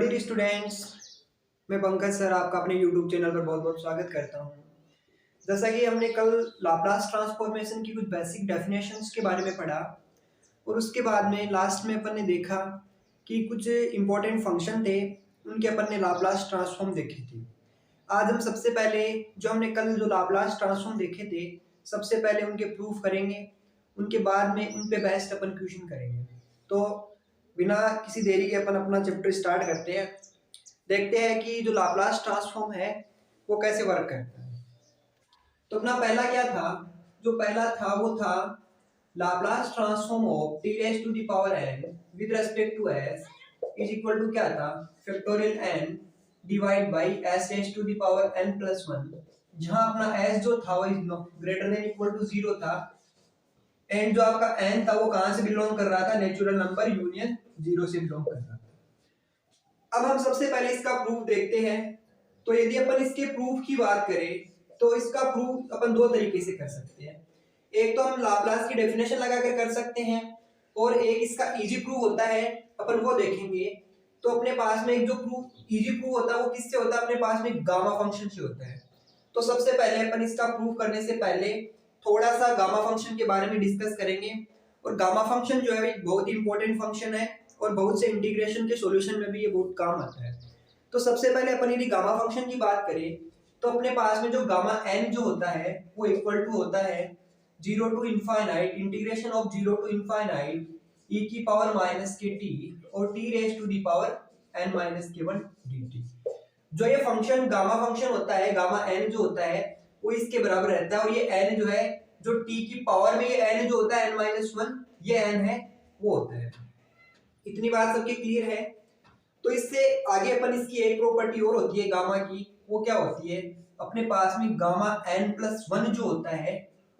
Dear students, मैं Pankaj sir आपका अपने यूट्यूब चैनल पर बहुत बहुत स्वागत करता हूं। जैसा कि हमने कल लाप्लास ट्रांसफॉर्मेशन की कुछ बेसिक डेफिनेशंस के बारे में पढ़ा और उसके बाद में लास्ट में अपन ने देखा कि कुछ इंपॉर्टेंट फंक्शन थे, उनके अपन ने लाप्लास ट्रांसफॉर्म देखे थे। आज हम सबसे पहले हमने कल जो लाप्लास ट्रांसफॉर्म देखे थे, सबसे पहले उनके प्रूफ करेंगे, उनके बाद में उन पे बेस्ड अपन क्वेश्चन करेंगे। तो बिना किसी देरी के अपन अपना चैप्टर स्टार्ट करते हैं। देखते हैं कि जो लाप्लास ट्रांसफॉर्म है वो कैसे वर्क करता है। तो अपना पहला क्या था, जो पहला था वो था Laplace transform of T raise to the power n with respect to s is equal to क्या था, factorial n divide by s raise to the power n प्लस 1, जहां अपना s जो था वो ग्रेटर देन इक्वल टू 0 था and जो आपका n था वो कहां से बिलोंग कर रहा था, नेचुरल नंबर यूनियन 0 से बिलोंग कर रहा था। अब हम सबसे पहले इसका प्रूफ देखते हैं। तो यदि अपन इसके प्रूफ की बात करें तो इसका प्रूफ अपन दो तरीके से कर सकते हैं। एक तो हम लाप्लास की डेफिनेशन लगाकर कर सकते हैं और एक इसका इजी प्रूफ होता है, अपन वो देखेंगे। तो अपने पास में एक जो प्रूफ इजी प्रूफ होता है वो किससे होता है, अपने पास में गामा फंक्शन से होता है। तो सबसे पहले अपन इसका प्रूफ करने से पहले थोड़ा सा गामा फंक्शन के बारे में डिस्कस करेंगे। और गामा फंक्शन जो है बहुत ही इंपॉर्टेंट फंक्शन है और बहुत से इंटीग्रेशन के सॉल्यूशन में भी ये बहुत काम आता है। तो सबसे पहले अपन यदि गामा फंक्शन की बात करें तो अपने पास में जो गामा n जो होता है वो इक्वल टू होता है 0 to infinite integration of 0 to infinite e की पावर माइनस के t और t raise to the power n minus के 1 dt। जो ये फंक्शन गामा फंक्शन होता है, गामा n जो होता है वो इसके बराबर रहता है और ये n जो है, जो t की पावर में ये n जो होता है n माइनस 1, ये n है वो होता है। इतनी बात सबके क्लियर है। तो इससे आगे अपन इसकी एक प्रॉपर्टी और होती है गामा की, वो क्या होती है, अपने पास में गामा n प्लस 1 जो होता है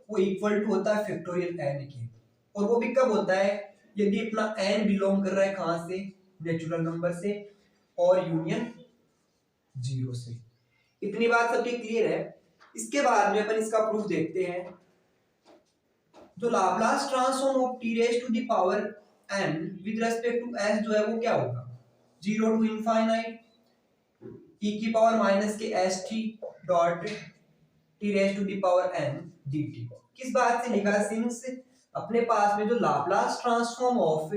वो इक्वल टू होता है फैक्टोरियल n के। और वो भी कब होता है, यदि अपना n बिलोंग कर रहा है कहां से, नेचुरल नंबर से और यूनियन 0 से। इतनी बात सबके क्लियर है। इसके बाद में अपन इसका प्रूफ देखते हैं। जो Laplace transform of T raise to the power n with respect to s जो है वो क्या होगा, 0 टू इनफाइनाइट e की पावर माइनस के st dot t raise to the power n dt। किस बात से लिखा, सिंस अपने पास में जो Laplace transform of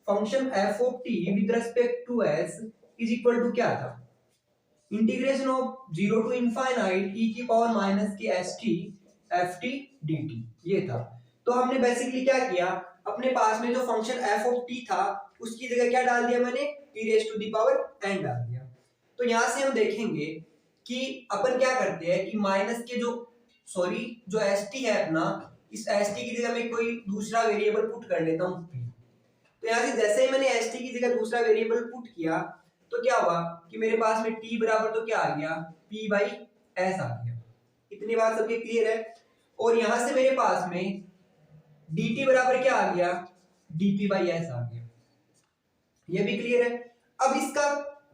function f of t with respect to s is equal to क्या था, integration of 0 to infinite e की पावर माइनस के st ft dt, ये था। तो हमने बेसिकली क्या किया, अपने पास में जो फंक्शन f ऑफ t था उसकी जगह क्या डाल दिया मैंने, t raise to the power n डाल दिया। तो यहां से हम देखेंगे कि अपन क्या करते हैं कि माइनस के जो st है अपना, इस st की जगह मैं कोई दूसरा वेरिएबल पुट कर लेता हूं p। तो यहां से जैसे ही मैंने st की जगह दूसरा वेरिएबल पुट किया तो क्या हुआ कि मेरे पास में t बराबर तो क्या आ गया, p बाई s आ गया। इतनी बात सबके क्लियर है। और यहां से मेरे पास में dt बराबर क्या आ गया, dp बाई s आ गया। ये भी क्लियर है। अब इसका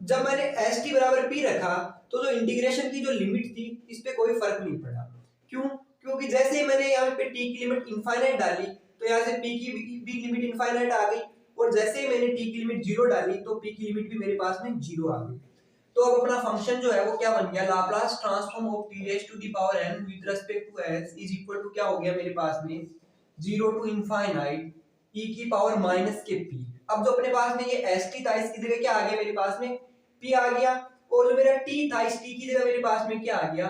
जब मैंने st बराबर p रखा तो जो इंटीग्रेशन की जो लिमिट थी इस पे कोई फर्क नहीं पड़ा। क्यों, क्योंकि जैसे ही मैंने यहाँ पे t की लिमिट इनफाइनाइट डाली तो यहाँ से p की भी लिमिट इनफाइनाइट आ गई और जैसे ही मैंने t की लिमिट 0 डाली तो p की लिमिट भी मेरे पास में 0 आ गई। तो अब अपना फंक्शन जो है वो क्या बन गया, Laplace transform of t raise to the power n with respect to s is equal to क्या हो गया मेरे पास में, 0 टू इनफाइनाइट e की पावर माइनस के p। अब जो अपने पास में ये st था इसकी जगह क्या आ गया मेरे पास में, p आ गया। और जो मेरा t था इस t की जगह मेरे पास में क्या आ गया,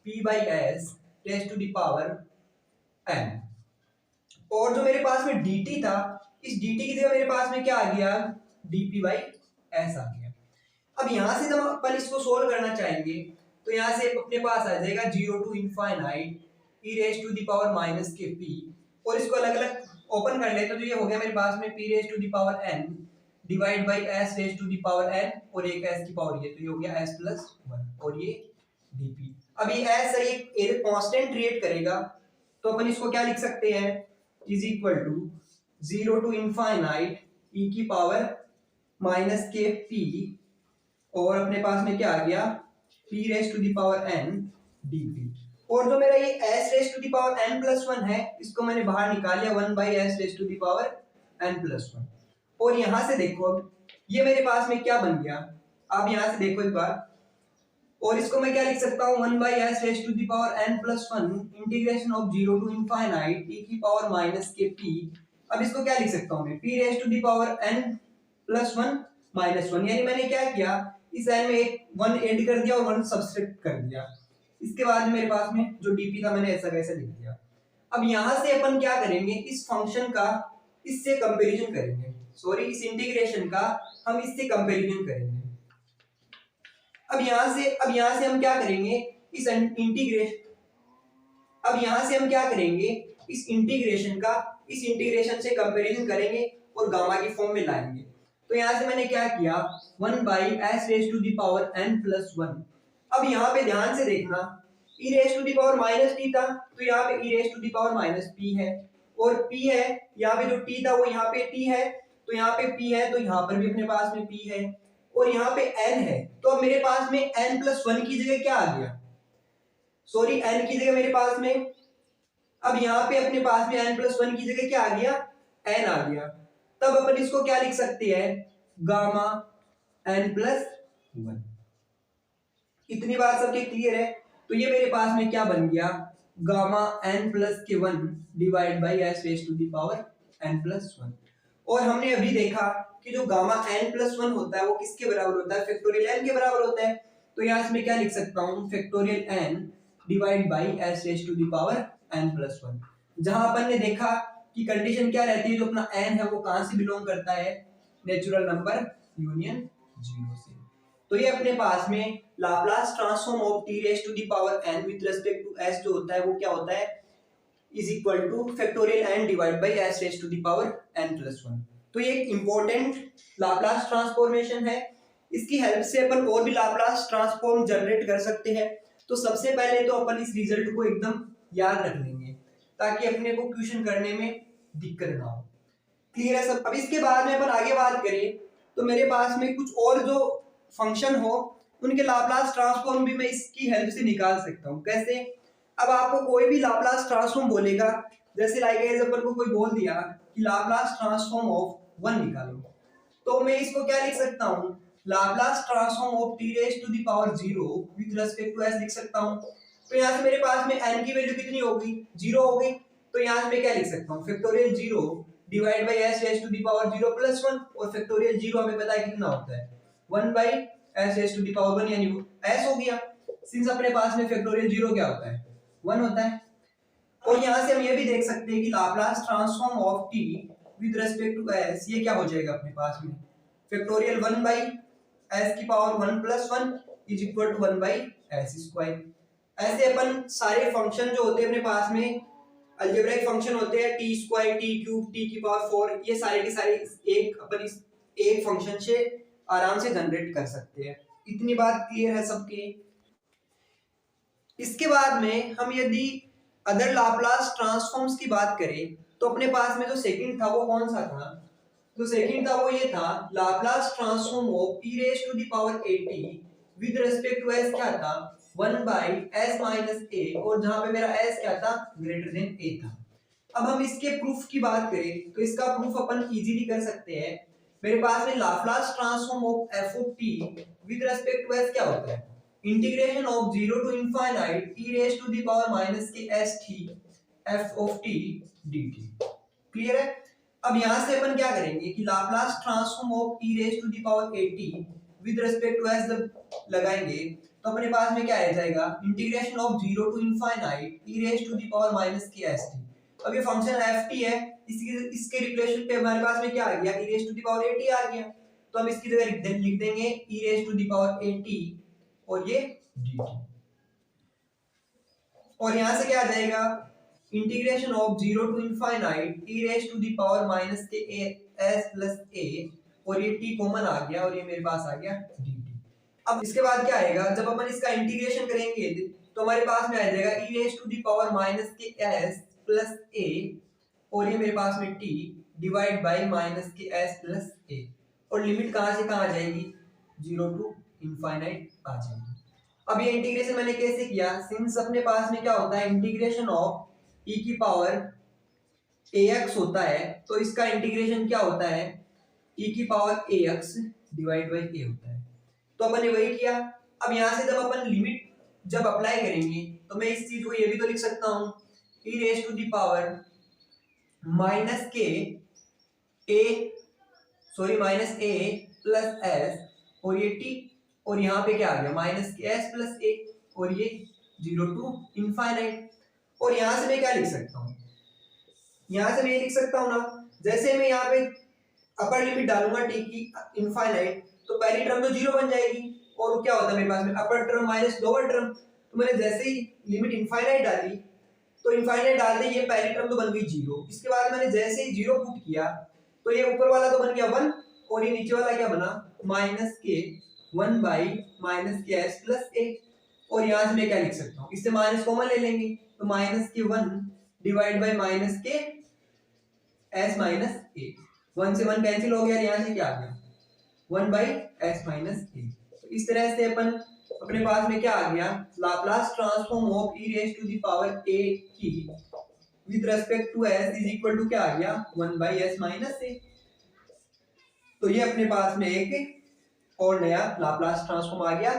p by s raise to the power n। और जो मेरे पास में dt था इस dt की जगह मेरे पास में क्या आ गया, dp बाई s आ गया। अब यहां से जब अपन इसको सोल्व करना चाहेंगे तो यहां से अपने पास आ जाएगा 0 to infinite e raise to the power minus के p, और इसको अलग अलग ओपन कर लेते तो ये हो गया मेरे पास में p raise to the power n divide by s raise to the power n और एक s की पावर, ये तो ये हो गया s प्लस 1 और ये dp। अब ये s एक कांस्टेंट क्रिएट करेगा तो अपन इसको क्या लिख सकते हैं, is equal to 0 to infinite e की पावर माइनस के p और अपने पास में क्या आ गया, p raise to the power n dp। और जो मेरा ये s raise to the power n प्लस 1 है इसको मैंने बाहर निकाल लिया 1 by s raise to the power n प्लस 1। और यहां से देखो अब ये मेरे पास में क्या बन गया, आप यहाँ से देखो एक बार, और इसको मैं क्या लिख सकता हूँ, 1/s⁻n+1 integration of 0 to infinite e⁻k p। अब इसको क्या लिख सकता हूँ मैं, p⁻n+1 -1, यानी मैंने क्या किया, इस n में एक 1 ऐड कर दिया और 1 सब्सट्रैक्ट कर दिया। इसके बाद मेरे पास में जो dp था मैंने ऐसा कैसे लिख दिया। अब यहां से अपन क्या करेंगे, इस फंक्शन का इससे कंपैरिजन करेंगे, सॉरी इस इंटीग्रेशन का हम इससे कंपैरिजन करेंगे। अब यहां से हम क्या करेंगे, इस इंटीग्रेशन अब यहां से हम क्या करेंगे, इस इंटीग्रेशन का इस इंटीग्रेशन से कंपैरिजन करेंगे और गामा की फॉर्म में लाएंगे। तो यहां से मैंने क्या किया, 1/s⁻n+1। अब यहाँ पे ध्यान से देखना, e⁻t था तो यहाँ पे e⁻p है, और p है यहाँ पे जो t था वो यहाँ पे t है, तो यहाँ पे p है, तो यहाँ पर भी अपने पास में p है, और यहाँ पे n है, तो अब मेरे पास में n+1 की जगह क्या आ गया, सॉरी n की जगह मेरे पास में, अब यहाँ पे अपने पास में n+1 की जगह क्या आ गया, n आ गया। तब अपन इसको क्या लिख सकते हैं, गामा n+1। इतनी बात सबके क्लियर है। तो ये मेरे पास में क्या बन गया, gamma n+1 divide by s⁻n+1। और हमने अभी देखा कि जो गामा n+1 होता है वो किसके बराबर होता है, फैक्टोरियल n के बराबर होता है। तो यहाँ से मैं क्या लिख सकता हूँ, factorial n divide by s⁻n+1। जहां अपन ने देखा कि कंडीशन क्या रहती है, जो अपना n है वो कहां से बिलोंग करता है, नेचुरल नंबर यूनियन 0 से। तो ये अपने पास में Laplace transform of t⁻n with respect to s जो होता है वो क्या होता है, is equal to factorial n divide by s⁻n+1। तो ये एक इंपॉर्टेंट लाप्लास ट्रांसफॉर्मेशन है। इसकी हेल्प से अपन और भी लाप्लास ट्रांसफॉर्म जनरेट कर सकते हैं। तो सबसे पहले तो अपन इस रिजल्ट को एकदम याद रख लेंगे ताकि अपने को क्वेश्चन करने में दिक्कत ना हो। क्लियर है सब। अब इसके बाद में अपन आगे बात करें तो मेरे पास में कुछ और जो फंक्शन हो उनके लाप्लास ट्रांसफॉर्म भी मैं इसकी हेल्प से निकाल सकता हूँ। कैसे, अब आपको कोई भी लाप्लास ट्रांसफॉर्म बोलेगा, जैसे लाइक अपन को कोई बोल दिया कि लाप्लास ट्रांसफॉर्म ऑफ 1 निकालो, तो मैं इसको क्या लिख सकता हूँ, Laplace transform of t⁻0 with respect to s लिख सकता हूँ। तो यहाँ से मेरे पास में n की वैल्यू कितनी होगी, 0 होगी। तो यहाँ से मैं क्या लिख सकता हूँ, फैक्टोरियल 0 डिवाइड बाई s⁻0+1, और फैक्टोरियल 0 हमें पता है कितना होता है, 1/s⁻1 यानी s हो गया। सिंस अपने पास में फैक्टोरियल 0 क्या होता है, 1 होता है। और यहाँ से हम ये भी देख सकते हैं कि Laplace transform of t with respect to s ये क्या हो जाएगा अपने पास में, factorial 1/s⁻1+1 is equal to 1/s²। ऐसे अपन सारे फंक्शन जो होते हैं अपने पास में अलजेब्रिक फंक्शन होते हैं, t² t³ t⁴, ये सारे के सारे एक अपन इस एक फंक्शन से आराम से जनरेट कर सकते हैं। इतनी बात क्लियर है सबके। इसके बाद में हम यदि अदर लाप्लास ट्रांसफॉर्म्स की बात करें तो अपने पास में जो सेकंड था वो कौन सा था, जो सेकंड था वो ये था, Laplace transform of e⁻at with respect to s क्या था, 1/s-a, और जहां पे मेरा s क्या था, ग्रेटर देन a था। अब हम इसके प्रूफ की बात करें तो इसका प्रूफ अपन इजीली कर सकते हैं। मेरे पास में Laplace transform of f of t with respect to s क्या होता है, integration of 0 to infinite e⁻k⁡ f of t dt। Clear है। अब यहां से अपन क्या करेंगे कि Laplace transform of e⁻at with respect to s जब लगाएंगे तो अपने पास में क्या आ जाएगा, integration of 0 to infinite e⁻k⁡ अब ये फंक्शन ft है, इसके रिप्लेसमेंट पे हमारे पास में क्या आ गया, e⁻at आ गया। तो हम इसकी जगह लिख देंगे e⁻at और ये dt, और यहां से क्या आ जाएगा, integration of 0 to infinite e⁻k⁡s+a, और ये t कॉमन आ गया और ये मेरे पास आ गया dt। अब इसके बाद क्या आएगा, जब अपन इसका इंटीग्रेशन करेंगे तो हमारे पास में आ जाएगा e⁻k⁻s+a, और ये मेरे पास में t डिवाइड बाई -ks+a, और लिमिट कहां से कहां आ जाएगी, 0 टू इनफाइनाइट आ जाएगी। अब ये इंटीग्रेशन मैंने कैसे किया, सिंस अपने पास में क्या होता है, इंटीग्रेशन ऑफ e⁻ax होता है, तो इसका इंटीग्रेशन क्या होता है, e⁻ax डिवाइड बाई a होता है। तो अपन ने वही किया। अब यहाँ से जब अपन लिमिट जब अप्लाई करेंगे तो मैं इस चीज को ये भी तो लिख सकता हूँ e raise to the power minus के माइनस ए प्लस एस, और ये टी, और यहाँ पे क्या आ गया माइनस के एस प्लस ए, और ये 0 टू इनफाइनाइट। और यहाँ से मैं क्या लिख सकता हूँ, यहाँ से मैं ये लिख सकता हूँ ना, जैसे मैं यहाँ पे अपर लिमिट डालूंगा टी की इनफाइनाइट, तो पहली टर्म तो 0 बन जाएगी, और क्या होता है मेरे पास में अपर टर्म माइनस लोअर टर्म। तो मैंने जैसे ही लिमिट इनफाइनाइट डाली, तो इनफाइनाइट डाल दी, ये पहली टर्म तो बन गई 0। इसके बाद मैंने जैसे ही 0 पुट किया तो ये ऊपर वाला तो बन गया 1, और ये नीचे वाला क्या बना माइनस के 1 बाई माइनस के एस प्लस ए। और यहाँ से मैं क्या लिख सकता हूँ, इससे माइनस कॉमन ले लेंगे, तो माइनस के 1 डिवाइड बाई माइनस के एस माइनस ए, 1 से 1 कैंसिल हो गया, यहाँ से क्या आ गया 1 बाई एस माइनस ए। तो इस तरह से अपन अपने पास में क्या आ गया, Laplace transform of e raise to the power a की with respect to s is equal to क्या आ गया 1 बाई एस माइनस ए। तो ये अपने पास में एक और नया लाप्लास ट्रांसफॉर्म आ गया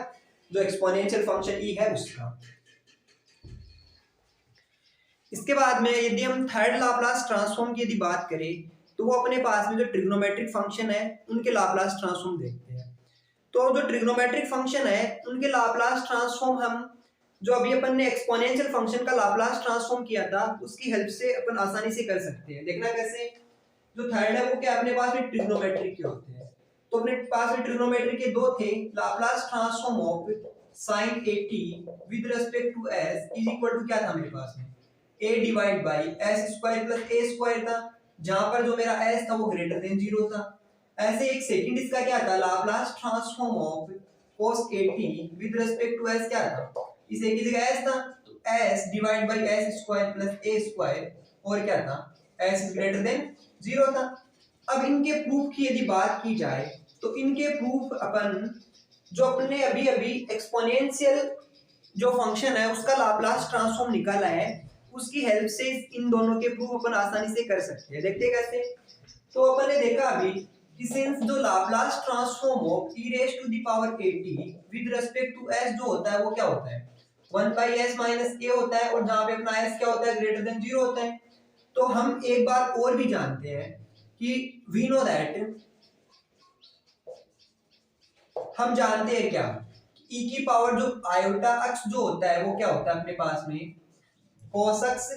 जो एक्सपोनेंशियल फंक्शन e है उसका। इसके बाद में यदि हम थर्ड लाप्लास ट्रांसफॉर्म की यदि बात करें तो वो अपने पास में जो ट्रिग्नोमेट्रिक फंक्शन है उनके लाप्लास ट्रांसफॉर्म देखते हैं। तो जो ट्रिग्नोमेट्रिक फंक्शन है उनके लाप्लास ट्रांसफॉर्म हम जो अभी अपन ने एक्सपोनेंशियल फंक्शन का लाप्लास ट्रांसफॉर्म किया था उसकी हेल्प से अपन आसानी से कर सकते हैं। देखना कैसे, जो थर्ड है वो क्या अपने पास में ट्रिग्नोमेट्रिक के होते हैं। तो अपने पास में ट्रिग्नोमेट्रिक के दो थे, Laplace transform of sin 80 with respect to s is equal to क्या था मेरे पास में a divide by s square plus a square था, जहां पर जो मेरा s था वो ग्रेटर देन 0 था। ऐसे एक सेकंड इसका क्या था, Laplace transform of cos 80 with respect to s क्या था, इस एक की जगह s था तो s divide by s square plus a square, और क्या था s इज ग्रेटर देन 0 था। अब इनके प्रूफ की यदि बात की जाए तो इनके प्रूफ अपन जो अपने अभी अभी एक्सपोनेंशियल जो फंक्शन है उसका लाप्लास ट्रांसफॉर्म निकाला है उसकी हेल्प से इन दोनों के प्रूफ अपन आसानी से कर सकते हैं। देखते हैं कैसे। तो अपन ने देखा अभी कि सिंस जो Laplace transform of e raise to the power 80 with respect to s जो होता है वो क्या होता है 1 बाई s माइनस a होता है, और जहां पे अपना s क्या होता है ग्रेटर देन 0 होता है। तो हम एक बात और भी जानते हैं कि वी नो दैट, हम जानते हैं क्या e की पावर जो आयोटा अक्ष जो होता है वो क्या होता है अपने पास में cos अक्ष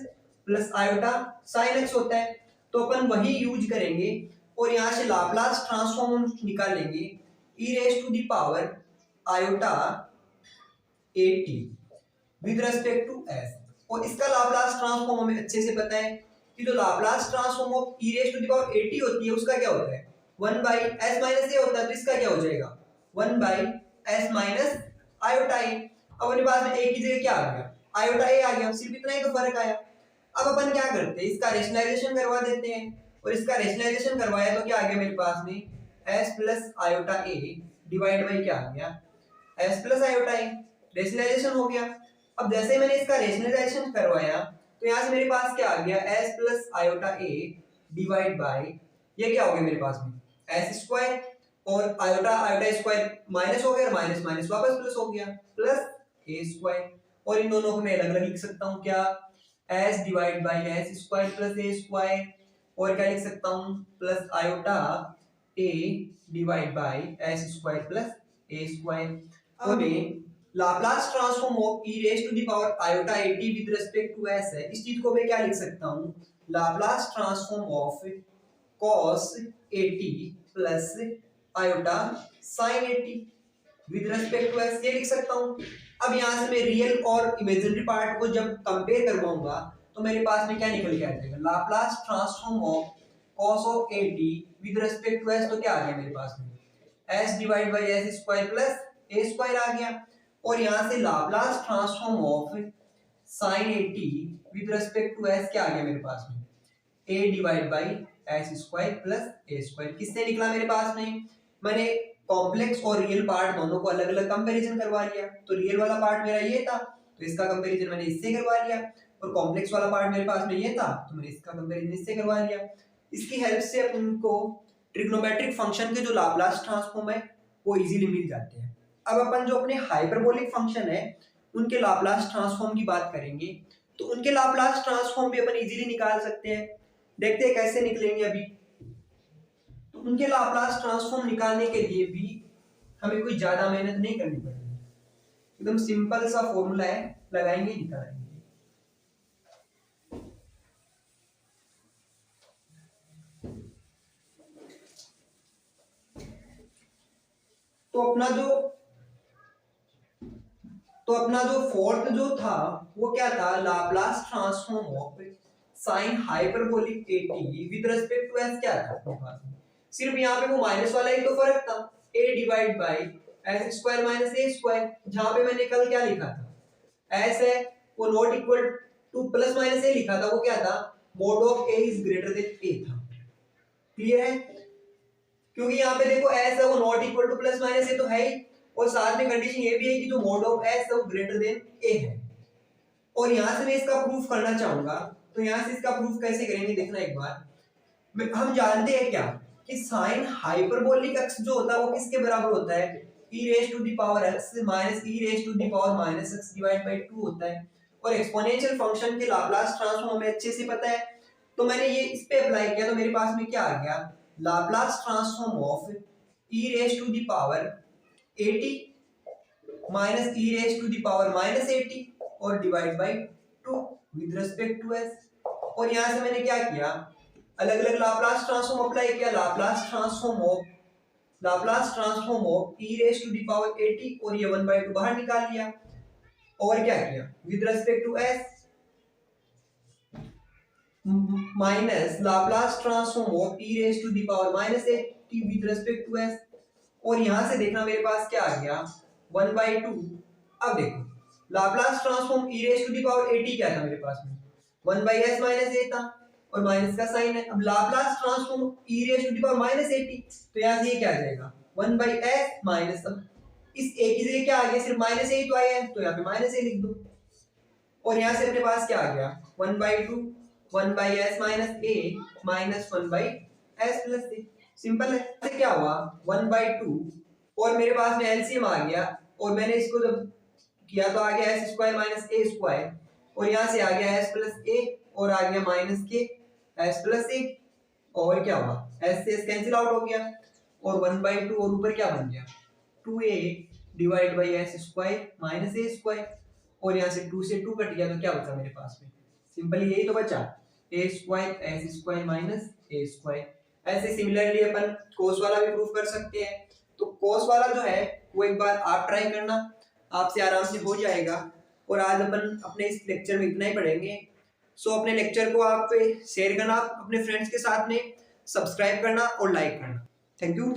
प्लस आयोटा sin अक्ष होता है। तो अपन वही यूज करेंगे और यहाँ से लाप्लास ट्रांसफॉर्म निकालेंगे e raise to the power iota 80 with respect to s, और इसका लाप्लास ट्रांसफॉर्म हमें अच्छे से पता है कि जो Laplace transform of e raise to the power 80 होती है उसका क्या होता है 1 बाई s माइनस a होता है, तो इसका क्या हो जाएगा 1 by s minus iota a। अब अपने पास में a की जगह क्या आ गया आयोटा a आ गया, सिर्फ इतना ही तो फर्क आया। अब अपन क्या करते हैं इसका रेशनलाइजेशन करवा देते हैं, और इसका रेशनलाइजेशन करवाया तो क्या आ गया मेरे पास में s plus iota a divide by क्या आ गया s plus iota a, rationalization हो गया। अब जैसे मैंने इसका रेशनलाइजेशन करवाया तो यहाँ से मेरे पास क्या आ गया s plus iota a divide by ये क्या हो गया मेरे पास में s स्क्वायर, और आयोटा आयोटा स्क्वायर माइनस हो गया, माइनस माइनस वापस प्लस हो गया प्लस a स्क्वायर, और इन दोनों को मैं अलग अलग लिख सकता हूँ क्या s divide by s square plus a square, और क्या लिख सकता हूँ plus iota a divide by s square plus a square. अब Laplace transform of e raise to the power iota 80 with respect to s है, इस चीज को मैं क्या लिख सकता हूँ Laplace transform of cos 80 plus iota sin 80 with respect to s, ये लिख सकता हूँ। अब यहाँ से मैं रियल और इमेजिनरी पार्ट को जब कंपेयर करवाऊंगा तो मेरे पास में क्या निकल के आ जाएगा Laplace transform of cos of 80 with respect to s, तो क्या आ गया मेरे पास में s divide by s square plus a square आ गया, और यहाँ से Laplace transform of sin 80 with respect to s क्या आ गया मेरे पास में a divide by s square plus a square. किससे निकला मेरे पास में, मैंने कॉम्प्लेक्स और रियल पार्ट दोनों को अलग अलग कंपैरिजन करवा लिया। तो रियल वाला पार्ट मेरा ये था तो इसका कंपैरिजन मैंने इससे करवा लिया, और कॉम्प्लेक्स वाला पार्ट मेरे पास में ये था तो मैंने इसका कंपैरिजन इससे करवा लिया। इसकी हेल्प से अपन को ट्रिग्नोमेट्रिक फंक्शन के जो लाप्लास ट्रांसफॉर्म है वो इजीली मिल जाते हैं। अब अपन जो अपने हाइपरबोलिक फंक्शन है उनके लाप्लास ट्रांसफॉर्म की बात करेंगे। तो उनके लाप्लास ट्रांसफॉर्म भी अपन इजीली निकाल सकते हैं। देखते हैं कैसे निकलेंगे अभी। तो उनके लाप्लास ट्रांसफॉर्म निकालने के लिए भी हमें कोई ज्यादा मेहनत नहीं करनी पड़ेगी, एकदम सिंपल सा फॉर्मूला है, लगाएंगे निकालेंगे। तो अपना जो फोर्थ जो था वो क्या था, Laplace transform of sine hyperbolic AT with respect to S क्या था अपने पास में। सिर्फ यहाँ पे वो माइनस वाला ही तो फर्क था, a divide by S square minus A square, जहां पे मैंने कल क्या लिखा था, एस है वो not equal to plus minus a लिखा था, वो क्या था, mod of a is greater than a था। क्लियर है, क्योंकि यहाँ पे देखो एस है वो not equal to plus minus a तो है ही, और साथ में कंडीशन ये भी है कि जो मोड ऑफ एस है वो ग्रेटर देन ए है। और यहां से मैं इसका प्रूफ करना चाहूंगा, तो यहां से इसका प्रूफ कैसे करेंगे देखना एक बार। हम जानते हैं क्या कि साइन हाइपरबोलिक एक्स जो होता है वो किसके बराबर होता है, e raise to the power x minus e raise to the power minus x divide by 2 होता है। और एक्सपोनेंशियल फंक्शन के लाप्लास ट्रांसफॉर्म हमें अच्छे से पता है, तो मैंने ये इस पे अप्लाई किया, तो मेरे पास में क्या आ गया, Laplace transform of e raise to the power 80 minus e raise to the power minus 80 और divide by 2 with respect to s। और यहां से मैंने क्या किया, अलग अलग लाप्लास ट्रांसफॉर्म अप्लाई किया, Laplace transform of e raise to the power 80 और ये 1/2 बाहर निकाल लिया। और क्या किया, with respect to s minus Laplace transform of e raise to the power minus 80 with respect to s। और यहां से देखना मेरे पास क्या आ गया, 1/2। अब देखो Laplace transform e raise to the power 80 क्या था मेरे पास में, 1/s माइनस a था, और माइनस का साइन है। अब Laplace transform e raise to the power minus 80, तो यहां से ये क्या आ जाएगा, 1/s माइनस, अब इस a की जगह क्या आ गया, सिर्फ माइनस a ही तो आया है, तो यहां पे माइनस a लिख दो। और यहां से अपने पास क्या आ गया, 1/2 1/s minus a minus 1/s plus a। Simple है। तो क्या हुआ, 1/2 और मेरे पास में एलसीएम आ गया, और मैंने इसको जब किया तो आ गया s square minus a square, और यहां से आ गया s प्लस a और आ गया माइनस के s प्लस a। और क्या हुआ, s से s कैंसिल आउट हो गया, और 1/2 और ऊपर क्या बन गया, 2a divide by s square minus a square. और यहां से 2 से 2 कट गया, तो क्या बचा मेरे पास में, सिंपली यही तो बचा, a square s square minus a square. ऐसे सिमिलरली अपन cos वाला भी प्रूफ कर सकते हैं। तो cos वाला जो है वो एक बार आप ट्राई करना, आपसे आराम से हो जाएगा। और आज अपन अपने इस लेक्चर में इतना ही पढ़ेंगे। सो अपने लेक्चर को आप शेयर करना अपने फ्रेंड्स के साथ में, सब्सक्राइब करना और लाइक करना। Thank you.